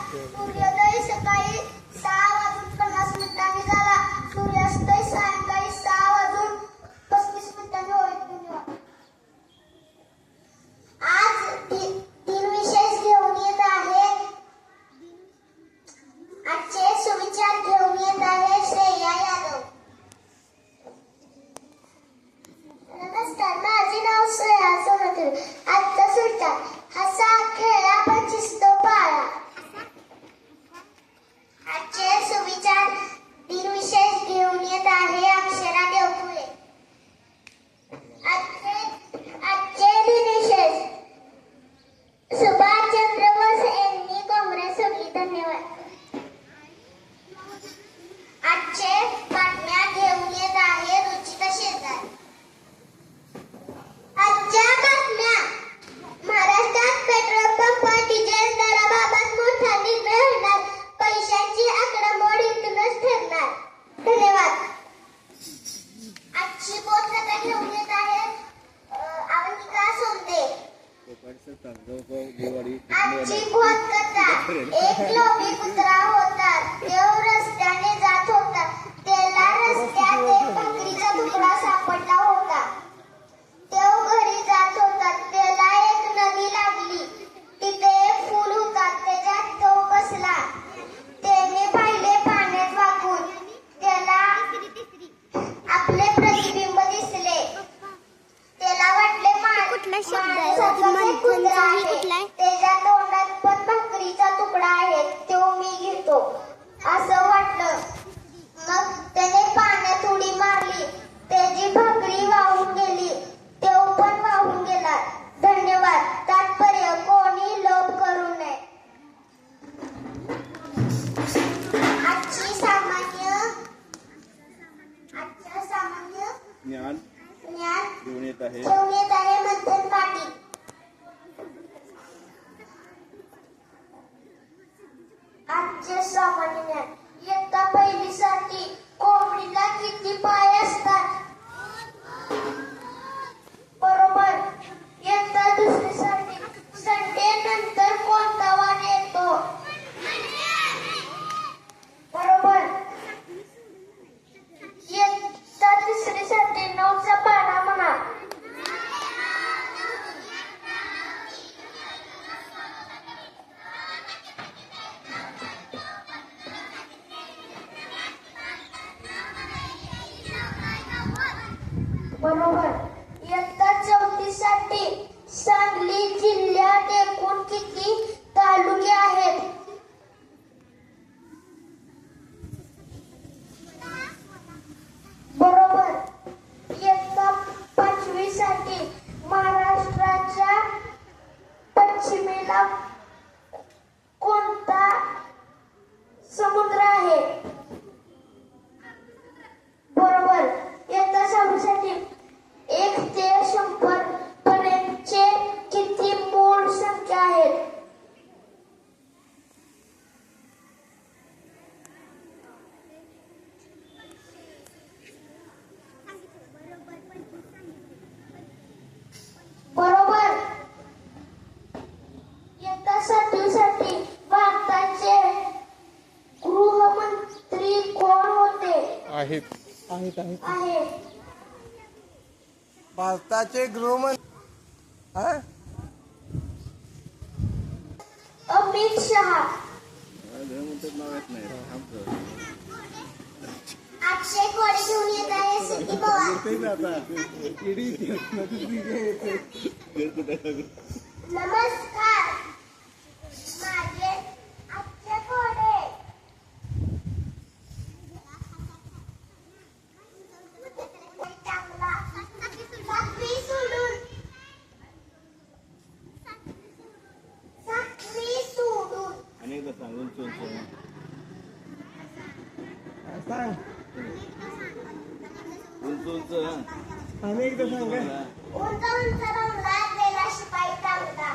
सूर्योदय सकाळी 6:50 झाला. सूर्यास्त सायंकाळी 6:35 होईल. आज तीन विशेष घेऊन येत आहे. आजचे सुविचार घेऊन येत आहे श्रेया यादव. नमस्कार, माझे नाव श्रेया सोनकर. आजचा सुविचार: हसा खेळा पण शिस्त पाळा. आजचे सुविचार तीन विशेष घेऊन येत आहे अक्षरा देवकुळे. आजचे दिनविशेष: सुभाषचंद्र बोस यांनी काँग्रेस सोडली. धन्यवाद. आजचे बातम्या घेऊन येत आहे रुचिता शेजार. आजच्या बातम्या: महाराष्ट्रात पेट्रोल पंप डिझेल दराबाबत मोठा निर्णय होणार. पैशांची आकडेमोड इथूनच ठरणार. धन्यवाद. आजची बोधकथा घेऊन येत आहे अवनिका सोंदे. आजची बोधकथा: एक लोभी कुत्रा होता. तो रस्त्याने जात होता. त्याला रस्त्यात एक भाकरीचा तुकडा सापडला होता. तो घरी जात होता. त्याला एक नदी लागली. तिथे एक फूल होता. त्याच्यात तो बसला. त्याने पाहिले पाण्यात वाकून. त्याला आपले प्रतिबिंब दिसले. त्याला वाटले कुत्रा आहे. त्याच्या तोंडात पण भाकरीचा तुकडा आहे. तो मी घेतो असं वाटलं. मग त्याने पाण्यात उडी मारली. त्याची भाकरी वाहून गेली. तो पण वाहून गेला. धन्यवाद. तात्पर्य: कोणी लोभ करू नये. आजची सामान्य ज्ञान घेऊन येत आहे मंथन पाटील. आजचे सामान्य ज्ञान: इयत्ता पहिलीसाठी कोंबडीला किती पाय असतात? बरोबर. इयत्ता दुसरीसाठी संडे नंतर कोणता वार येतो? बरोबर. इयत्ता तिसरीसाठी 9चा पाढा म्हणा. बरोबर. इयत्ता 4साठी सांगली जिल्ह्यात एकूण किती तालुके आहेत? बरोबर. इयत्ता 5वीसाठी महाराष्ट्राच्या पश्चिमेला कोणता समुद्र आहे? बरोबर. इयत्ता 6वीसाठी 1 ते 100 पर्यंतचे किती मूळ संख्या आहेत? बरोबर. इयत्ता 7वीसाठी भारताचे गृहमंत्री कोण होते? आहेत. भारताचे गृहमंत्री अमित शहा. अक्षय कोडे घेऊन येत आहे सिद्धी पवार. नमस्कार, माझे अक्षय कोडे. सांग. उंच उंच रंगात गेला शिपाई टांगला.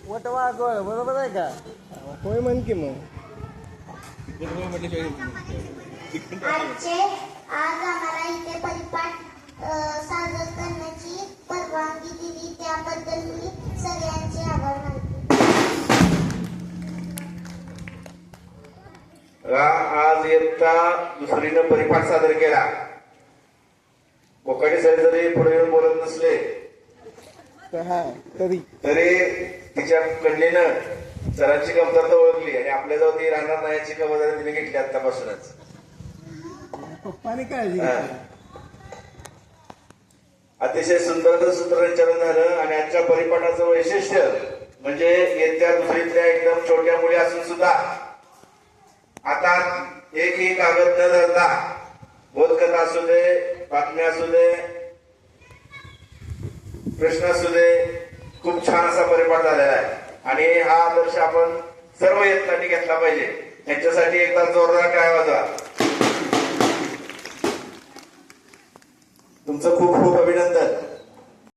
वटवाघळ. बरोबर आहे का? होय म्हण की मग. आज आम्हाला इथे परिपाठ आज इयत्ता दुसरीनं परिपाठ सादर केला. कोकाटे सर जरी पुढे येऊन बोलत नसले तर हा तरी तरी तिच्या कन्येनं सरांची कमतरता ओळखली आणि आपल्याजवळ ती राहणार नाही याची खबरदारी तिने घेतली आतापासूनच. पप्पाने काळजी हा. घेतली. अतिशय सुंदर सूत्रसंचालन झालं आणि आजच्या परिपाठाचं वैशिष्ट्य म्हणजे येत्या दुसरीतल्या एकदम छोट्या मुली असून सुद्धा आता एकही कागद न धरता बोधकथा असू दे, बातम्या असू दे, प्रश्न असू दे, खूप छान असा परिपाठ झालेला आहे आणि हा आदर्श आपण सर्व इयत्तांनी घेतला पाहिजे. त्यांच्यासाठी एकदा जोरदार टाळ्या वाजवा. तुमचं खूप खूप अभिनंदन.